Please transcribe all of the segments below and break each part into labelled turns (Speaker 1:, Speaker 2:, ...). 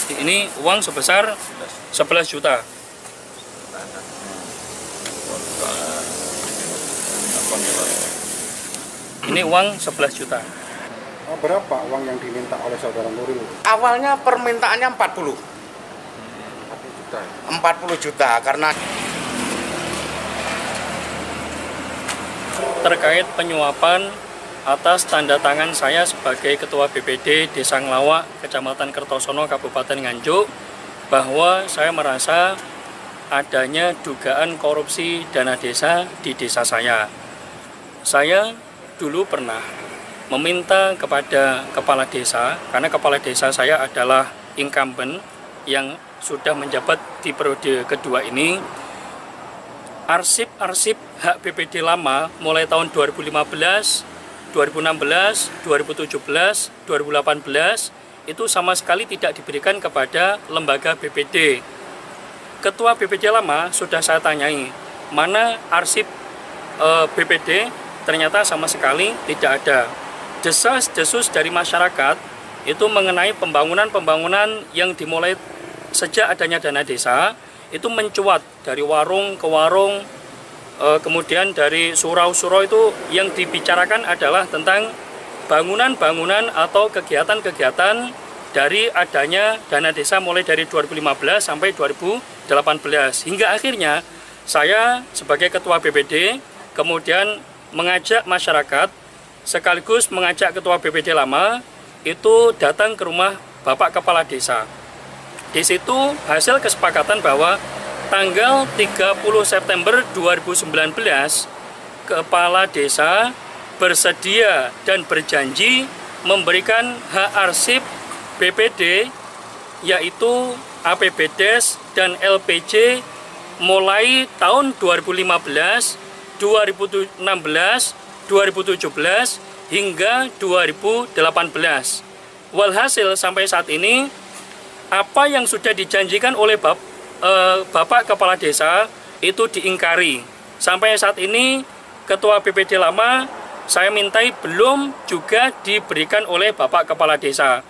Speaker 1: Ini uang sebesar 11 juta. Ini uang 11 juta.
Speaker 2: Berapa uang yang diminta oleh saudara Nuril?
Speaker 3: Awalnya permintaannya 40
Speaker 2: juta.
Speaker 3: 40 juta karena
Speaker 1: Terkait penyuapan atas tanda tangan saya sebagai Ketua BPD Desa Ngelawak, Kecamatan Kertosono, Kabupaten Nganjuk, bahwa saya merasa adanya dugaan korupsi dana desa di desa saya. Saya dulu pernah meminta kepada kepala desa, karena kepala desa saya adalah incumbent yang sudah menjabat di periode kedua ini, arsip-arsip hak BPD lama mulai tahun 2015, 2016, 2017, 2018 itu sama sekali tidak diberikan kepada lembaga BPD. Ketua BPD lama sudah saya tanyai, mana arsip BPD, ternyata sama sekali tidak ada. Desas-desus dari masyarakat itu mengenai pembangunan-pembangunan yang dimulai sejak adanya dana desa, itu mencuat dari warung ke warung, kemudian dari surau-surau itu yang dibicarakan adalah tentang bangunan-bangunan atau kegiatan-kegiatan dari adanya dana desa mulai dari 2015 sampai 2018. Hingga akhirnya saya sebagai Ketua BPD kemudian mengajak masyarakat sekaligus mengajak Ketua BPD lama itu datang ke rumah Bapak Kepala Desa. Di situ hasil kesepakatan bahwa tanggal 30 September 2019 Kepala Desa bersedia dan berjanji memberikan hak arsip BPD yaitu APBDes dan LPJ mulai tahun 2015, 2016, 2017 hingga 2018. Walhasil sampai saat ini apa yang sudah dijanjikan oleh Bapak Kepala Desa itu diingkari. Sampai saat ini Ketua BPD lama saya mintai belum juga diberikan oleh Bapak Kepala Desa.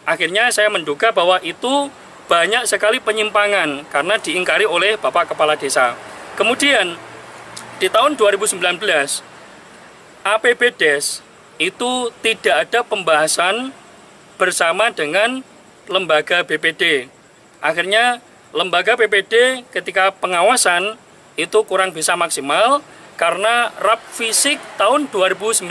Speaker 1: Akhirnya saya menduga bahwa itu banyak sekali penyimpangan karena diingkari oleh Bapak Kepala Desa. Kemudian di tahun 2019 APBDes itu tidak ada pembahasan bersama dengan lembaga BPD. Akhirnya lembaga BPD ketika pengawasan itu kurang bisa maksimal karena RAP fisik tahun 2019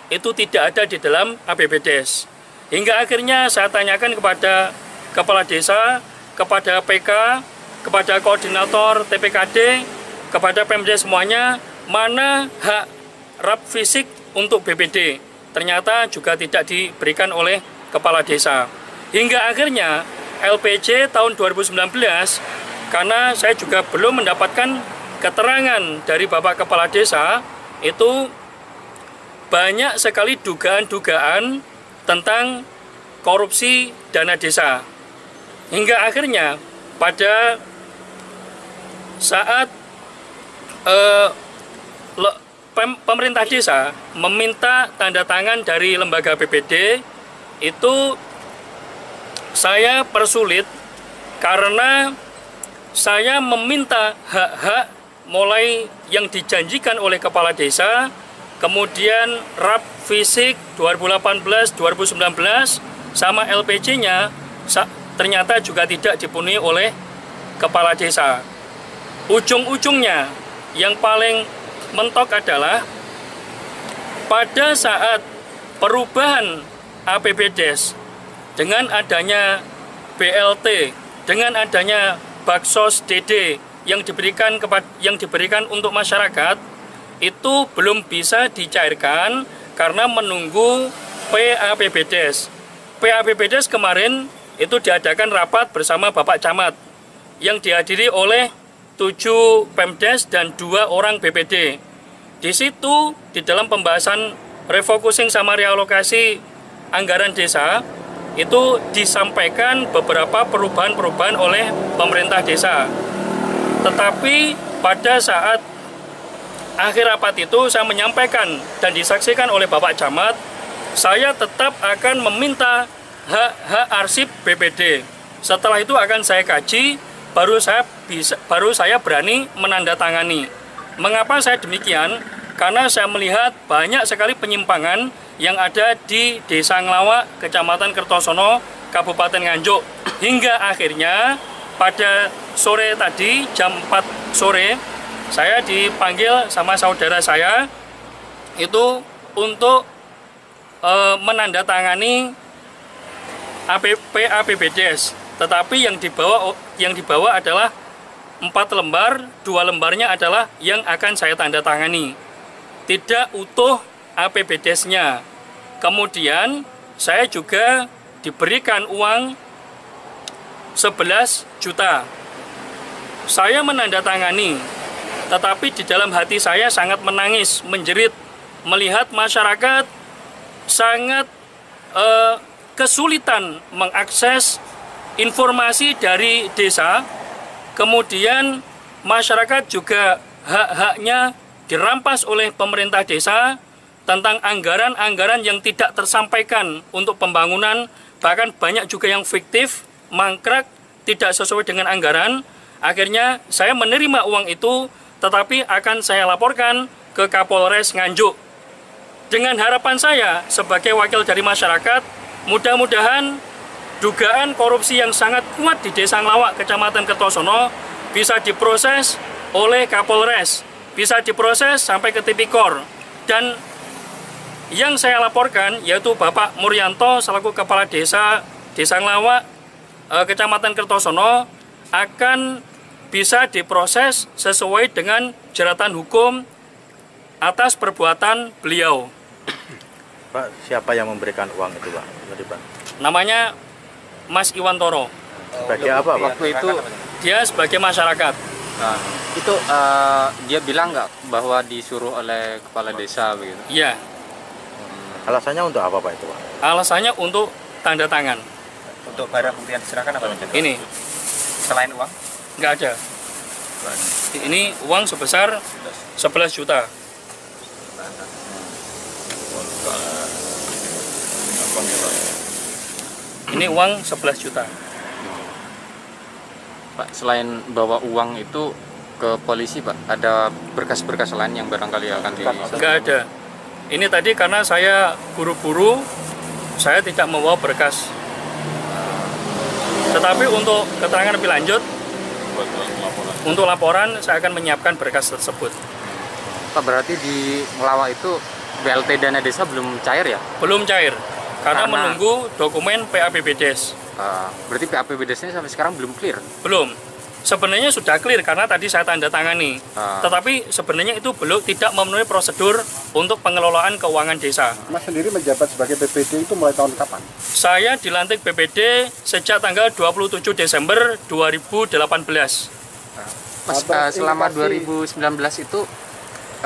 Speaker 1: itu tidak ada di dalam APBDes. Hingga akhirnya saya tanyakan kepada Kepala Desa, kepada PK, kepada Koordinator TPKD, kepada Pemda semuanya, mana hak RAP fisik untuk BPD. Ternyata juga tidak diberikan oleh Kepala Desa. Hingga akhirnya LPJ tahun 2019, karena saya juga belum mendapatkan keterangan dari Bapak Kepala Desa, itu banyak sekali dugaan-dugaan tentang korupsi dana desa. Hingga akhirnya pada saat pemerintah desa meminta tanda tangan dari lembaga BPD, itu saya persulit karena saya meminta hak-hak mulai yang dijanjikan oleh Kepala Desa, kemudian RAP fisik 2018, 2019, sama LPJ-nya ternyata juga tidak dipenuhi oleh Kepala Desa. Ujung-ujungnya yang paling mentok adalah pada saat perubahan APBDes dengan adanya BLT, dengan adanya Baksos DD yang diberikan untuk masyarakat itu belum bisa dicairkan karena menunggu PAPBDes. PAPBDes kemarin itu diadakan rapat bersama Bapak Camat yang dihadiri oleh 7 Pemdes dan 2 orang BPD. Di situ di dalam pembahasan refocusing sama realokasi anggaran desa itu disampaikan beberapa perubahan-perubahan oleh pemerintah desa. Tetapi pada saat akhir rapat itu saya menyampaikan dan disaksikan oleh Bapak Camat, saya tetap akan meminta hak arsip BPD. Setelah itu akan saya kaji, baru saya berani menandatangani. Mengapa saya demikian? Karena saya melihat banyak sekali penyimpangan yang ada di Desa Nglawak, Kecamatan Kertosono, Kabupaten Nganjuk. Hingga akhirnya pada sore tadi, jam 4 sore, saya dipanggil sama saudara saya itu untuk menandatangani APBDes. Tetapi yang dibawa adalah 4 lembar, 2 lembarnya adalah yang akan saya tanda tangani. Tidak utuh APBDes-nya. Kemudian saya juga diberikan uang 11 juta. Saya menandatangani, tetapi di dalam hati saya sangat menangis, menjerit, melihat masyarakat sangat kesulitan mengakses informasi dari desa. Kemudian masyarakat juga hak-haknya dirampas oleh pemerintah desa tentang anggaran-anggaran yang tidak tersampaikan untuk pembangunan, bahkan banyak juga yang fiktif, mangkrak, tidak sesuai dengan anggaran. Akhirnya saya menerima uang itu, tetapi akan saya laporkan ke Kapolres Nganjuk. Dengan harapan saya sebagai wakil dari masyarakat, mudah-mudahan dugaan korupsi yang sangat kuat di Desa Nglawak, Kecamatan Kertosono bisa diproses oleh Kapolres, bisa diproses sampai ke tipikor. Dan yang saya laporkan yaitu Bapak Muryanto selaku Kepala Desa Nglawak, Kecamatan Kertosono akan bisa diproses sesuai dengan jeratan hukum atas perbuatan beliau.
Speaker 4: Pak, siapa yang memberikan uang itu, Pak? Pak?
Speaker 1: Namanya Mas Iwantoro.
Speaker 4: Sebagai apa, Pak?
Speaker 5: Waktu itu
Speaker 1: Dia sebagai masyarakat.
Speaker 5: nah, itu dia bilang nggak bahwa disuruh oleh kepala desa begitu?
Speaker 1: Iya,
Speaker 4: Alasannya untuk apa, Pak, itu, Pak?
Speaker 1: alasannya untuk tanda tangan.
Speaker 6: Untuk barang bukti yang diserahkan apa saja?
Speaker 1: Ini
Speaker 6: Selain uang?
Speaker 1: nggak ada. Ini uang sebesar 11 juta. Ini uang 11 juta.
Speaker 5: Pak, selain bawa uang itu ke polisi, Pak, ada berkas-berkas lain yang barangkali akan
Speaker 1: Nggak ada. Ini tadi karena saya buru-buru, saya tidak membawa berkas. Tetapi untuk keterangan lebih lanjut, untuk laporan saya akan menyiapkan berkas tersebut.
Speaker 5: Pak, berarti di Nglawak itu BLT dana desa belum cair ya?
Speaker 1: Belum cair, karena
Speaker 5: Karena-
Speaker 1: menunggu dokumen PAPBDes.
Speaker 5: Berarti PAPBDes-nya sampai sekarang belum clear?
Speaker 1: Belum. Sebenarnya sudah clear karena tadi saya tanda tangani. Tetapi sebenarnya itu belum tidak memenuhi prosedur untuk pengelolaan keuangan desa.
Speaker 2: Mas sendiri menjabat sebagai BPD itu mulai tahun kapan?
Speaker 1: Saya dilantik BPD sejak tanggal 27 Desember 2018.
Speaker 5: Mas,
Speaker 2: Atau
Speaker 5: selama
Speaker 2: indikasi-
Speaker 5: 2019 itu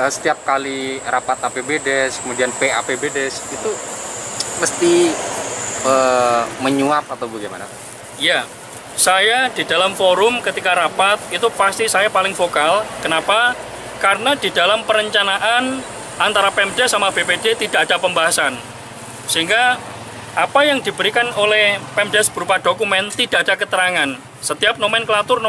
Speaker 5: setiap kali rapat APBDes, kemudian PAPBDes itu mesti menyuap atau bagaimana?
Speaker 1: Ya, saya di dalam forum ketika rapat itu pasti saya paling vokal. Kenapa? Karena di dalam perencanaan antara Pemda sama BPD tidak ada pembahasan. Sehingga apa yang diberikan oleh Pemdes berupa dokumen tidak ada keterangan. Setiap nomenklatur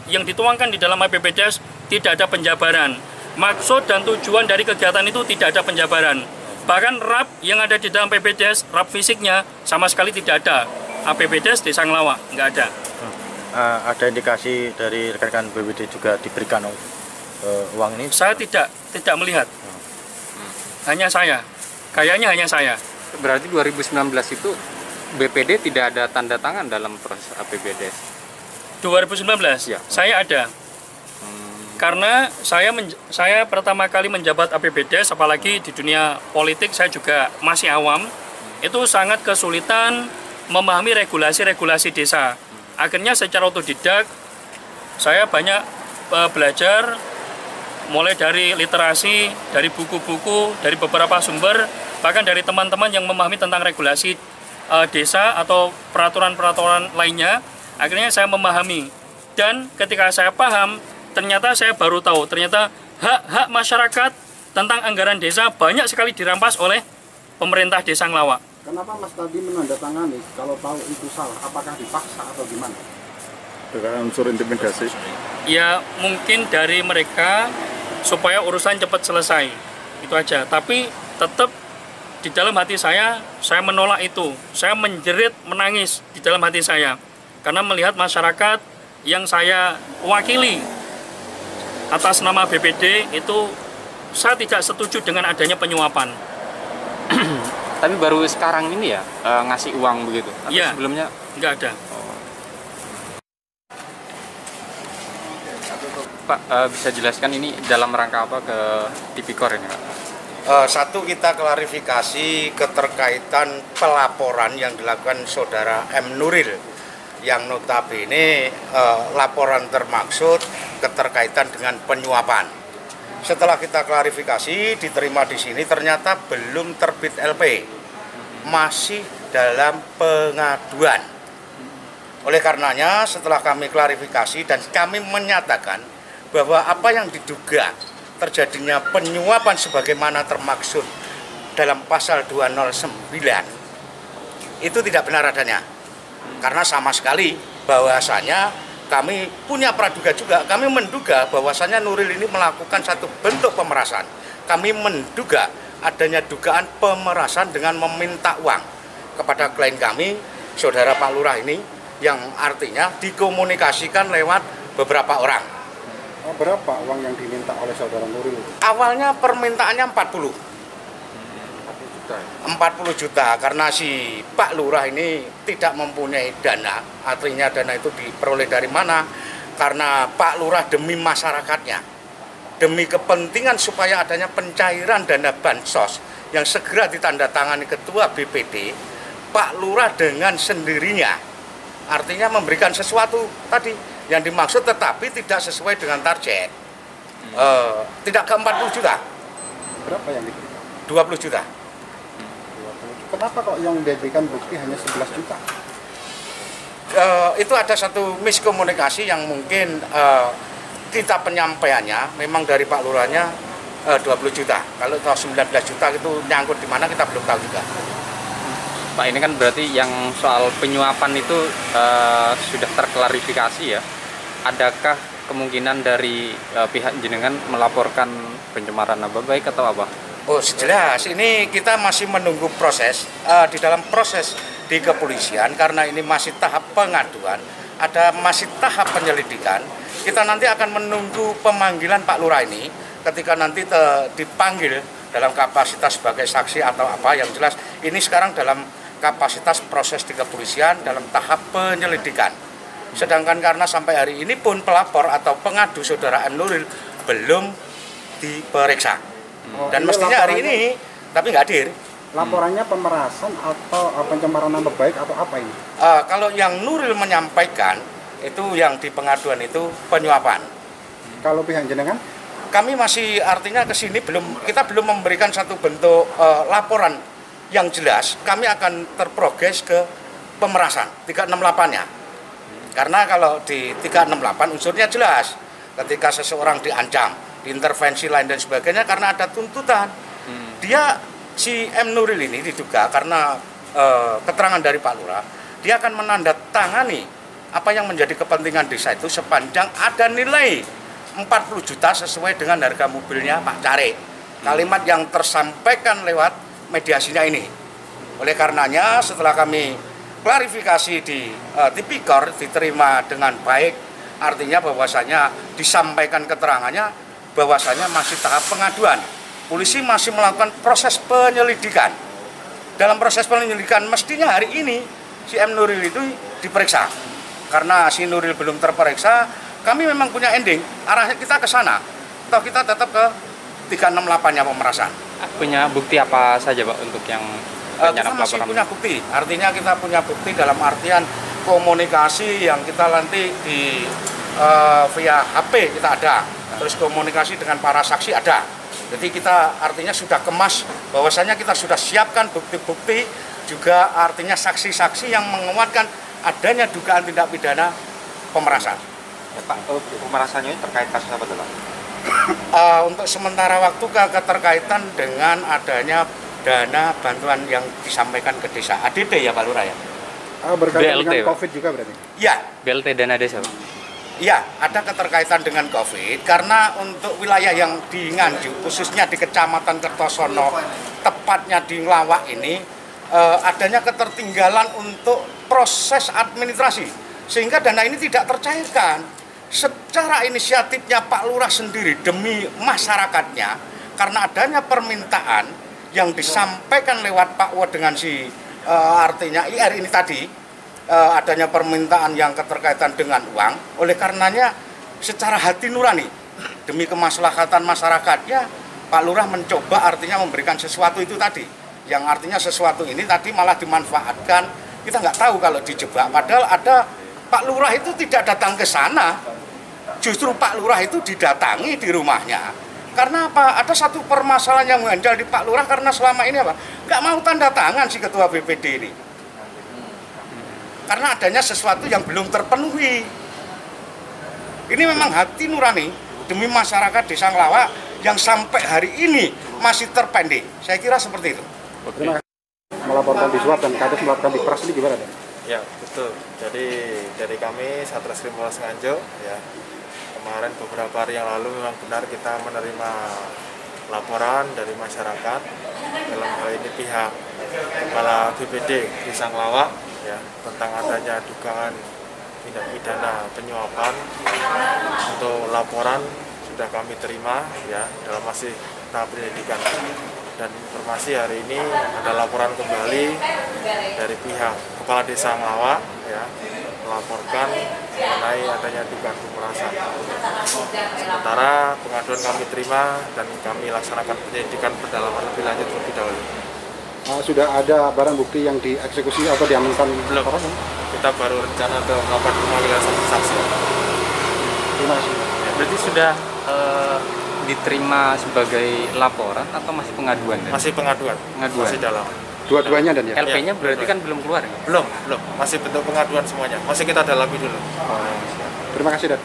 Speaker 1: yang dituangkan di dalam APBDes tidak ada penjabaran. Maksud dan tujuan dari kegiatan itu tidak ada penjabaran. Bahkan RAP yang ada di dalam APBDes, RAP fisiknya sama sekali tidak ada. APBDes Desa Nglawak nggak ada.
Speaker 4: Ada indikasi dari rekan-rekan BPD juga diberikan uang ini?
Speaker 1: Saya tidak melihat. Hanya saya. Kayaknya hanya saya.
Speaker 5: Berarti 2019 itu BPD tidak ada tanda tangan dalam proses APBDes.
Speaker 1: 2019,
Speaker 5: Ya.
Speaker 1: saya ada. Karena saya pertama kali menjabat APBDes, apalagi di dunia politik saya juga masih awam, itu sangat kesulitan memahami regulasi-regulasi desa. Akhirnya secara otodidak, saya banyak belajar, mulai dari literasi, dari buku-buku, dari beberapa sumber, bahkan dari teman-teman yang memahami tentang regulasi desa atau peraturan-peraturan lainnya. Akhirnya saya memahami. Dan ketika saya paham, ternyata saya baru tahu, ternyata hak-hak masyarakat tentang anggaran desa banyak sekali dirampas oleh pemerintah Desa Nglawak.
Speaker 2: Kenapa Mas tadi menandatangani kalau tahu itu salah? Apakah dipaksa atau gimana?
Speaker 7: Dengan unsur intimidasi.
Speaker 1: Ya mungkin dari mereka supaya urusan cepat selesai, itu aja. Tapi tetap di dalam hati saya menolak itu. Saya menjerit, menangis di dalam hati saya. Karena melihat masyarakat yang saya wakili atas nama BPD itu, saya tidak setuju dengan adanya penyuapan.
Speaker 5: Tapi baru sekarang ini ya ngasih uang begitu? Atau
Speaker 1: Iya.
Speaker 5: sebelumnya?
Speaker 1: Nggak ada.
Speaker 5: Pak, bisa jelaskan ini dalam rangka apa ke Tipikor ini, Pak?
Speaker 3: Satu, kita klarifikasi keterkaitan pelaporan yang dilakukan saudara M. Nuril yang notabene laporan termaksud keterkaitan dengan penyuapan. Setelah kita klarifikasi, diterima di sini, ternyata belum terbit LP, masih dalam pengaduan. Oleh karenanya, setelah kami klarifikasi dan kami menyatakan bahwa apa yang diduga terjadinya penyuapan sebagaimana termaksud dalam pasal 209 itu tidak benar adanya. Karena sama sekali bahwasanya kami punya praduga juga, kami menduga bahwasanya Nuril ini melakukan satu bentuk pemerasan. Kami menduga adanya dugaan pemerasan dengan meminta uang kepada klien kami, saudara Pak Lurah ini, yang artinya dikomunikasikan lewat beberapa orang.
Speaker 2: Berapa uang yang diminta oleh saudara Nuril?
Speaker 3: Awalnya permintaannya 40 juta karena si Pak Lurah ini tidak mempunyai dana. Artinya dana itu diperoleh dari mana? Karena Pak Lurah demi masyarakatnya, demi kepentingan supaya adanya pencairan dana bansos yang segera ditandatangani Ketua BPD, Pak Lurah dengan sendirinya artinya memberikan sesuatu tadi yang dimaksud tetapi tidak sesuai dengan target. Tidak ke 40 juta.
Speaker 2: Berapa yang diberikan?
Speaker 3: 20 juta.
Speaker 2: 20. Kenapa kok yang diberikan bukti hanya 11 juta?
Speaker 3: Itu ada satu miskomunikasi yang mungkin kita penyampaiannya memang dari Pak Lurahnya 20 juta. Kalau 19 juta itu nyangkut di mana kita belum tahu juga.
Speaker 5: Pak, ini kan berarti yang soal penyuapan itu sudah terklarifikasi ya. Adakah kemungkinan dari pihak jenengan melaporkan pencemaran nama baik atau apa?
Speaker 3: Oh jelas, ini kita masih menunggu proses di dalam proses di kepolisian karena ini masih tahap pengaduan, masih tahap penyelidikan. Kita nanti akan menunggu pemanggilan Pak Lurah ini ketika nanti dipanggil dalam kapasitas sebagai saksi atau apa, yang jelas ini sekarang dalam kapasitas proses di kepolisian dalam tahap penyelidikan. Sedangkan karena sampai hari ini pun pelapor atau pengadu saudara M. Nuril belum diperiksa. Dan mestinya hari ini tapi nggak hadir.
Speaker 2: Laporannya pemerasan atau pencemaran nama baik atau apa ini?
Speaker 3: Kalau yang Nuril menyampaikan itu yang di pengaduan itu penyuapan.
Speaker 2: Kalau pihak jenengan?
Speaker 3: Kami masih artinya ke sini kita belum memberikan satu bentuk laporan yang jelas. Kami akan terprogres ke pemerasan 368-nya. Karena kalau di 368 unsurnya jelas. Ketika seseorang diancam, diintervensi lain dan sebagainya karena ada tuntutan. Dia si M. Nuril ini diduga karena keterangan dari Pak Lurah, dia akan menandatangani apa yang menjadi kepentingan desa itu sepanjang ada nilai 40 juta sesuai dengan harga mobilnya Pak Care. Kalimat yang tersampaikan lewat mediasinya ini. Oleh karenanya setelah kami klarifikasi di Tipikor diterima dengan baik, artinya bahwasanya disampaikan keterangannya bahwasanya masih tahap pengaduan. Polisi masih melakukan proses penyelidikan. Dalam proses penyelidikan mestinya hari ini si M. Nuril itu diperiksa. Karena si Nuril belum terperiksa, kami memang punya ending, arahnya kita ke sana. Atau kita tetap ke 368-nya pemerasan.
Speaker 5: Punya bukti apa saja Pak untuk yang
Speaker 3: kita masih punya bukti, artinya kita punya bukti dalam artian komunikasi yang kita nanti di via HP kita ada, terus komunikasi dengan para saksi ada. Jadi kita artinya sudah kemas bahwasanya kita sudah siapkan bukti-bukti juga artinya saksi-saksi yang menguatkan adanya dugaan tindak pidana pemerasan.
Speaker 6: Ya, Pak, pemerasannya ini terkait kasus apa tuh, Pak?
Speaker 3: Untuk sementara waktu keterkaitan dengan adanya dana bantuan yang disampaikan ke desa. ADD ya Pak Lurah ya?
Speaker 2: Berkaitan
Speaker 5: BLT,
Speaker 2: dengan
Speaker 5: Pak.
Speaker 2: COVID juga berarti?
Speaker 3: Ya,
Speaker 5: BLT dana desa, Pak.
Speaker 3: ya ada keterkaitan dengan COVID karena untuk wilayah yang di Nganjuk, khususnya di Kecamatan Kertosono, tepatnya di Nglawak ini, adanya ketertinggalan untuk proses administrasi. Sehingga dana ini tidak tercairkan. Secara inisiatifnya Pak Lurah sendiri demi masyarakatnya, karena adanya permintaan yang disampaikan lewat Pak Wo dengan artinya IR ini tadi, adanya permintaan yang keterkaitan dengan uang, oleh karenanya secara hati nurani demi kemaslahatan masyarakatnya Pak Lurah mencoba artinya memberikan sesuatu itu tadi, yang artinya sesuatu ini tadi malah dimanfaatkan. Kita nggak tahu kalau dijebak, padahal ada Pak Lurah itu tidak datang ke sana, justru Pak Lurah itu didatangi di rumahnya. Karena apa? Ada satu permasalahan yang mengganjal di Pak Lurah karena selama ini apa? Nggak mau tanda tangan si Ketua BPD ini. Karena adanya sesuatu yang belum terpenuhi. Ini memang hati nurani demi masyarakat Desa Nglawak yang sampai hari ini masih terpending. Saya kira seperti itu.
Speaker 2: Terima kasih. Melaporkan di Suap dan Kades melaporkan di Pras ini gimana?
Speaker 8: Ya betul. Jadi dari kami Satreskrim Polres Nganjuk ya, kemarin beberapa hari yang lalu memang benar kita menerima laporan dari masyarakat, dalam hal ini pihak Kepala BPD Desa Nglawak ya, tentang adanya dugaan tindak pidana penyuapan. Untuk laporan sudah kami terima ya, dalam masih tahap penyelidikan. Dan informasi hari ini ada laporan kembali dari pihak Kepala Desa Nglawak ya, melaporkan mengenai adanya dugaan pemerasan. Sementara pengaduan kami terima dan kami laksanakan penyelidikan pendalaman lebih lanjut terlebih dahulu.
Speaker 2: Sudah ada barang bukti yang dieksekusi atau diamankan?
Speaker 8: Belum. Kita baru rencana untuk melakukan pemanggilan saksi.
Speaker 2: Terima kasih.
Speaker 5: Berarti sudah diterima sebagai laporan atau masih pengaduan?
Speaker 8: Masih pengaduan. Masih dalam.
Speaker 2: Dua-duanya dan ya?
Speaker 5: LP-nya berarti kan belum keluar ya?
Speaker 8: Belum. Masih bentuk pengaduan semuanya. Masih kita dalami dulu.
Speaker 2: Terima kasih, Dan.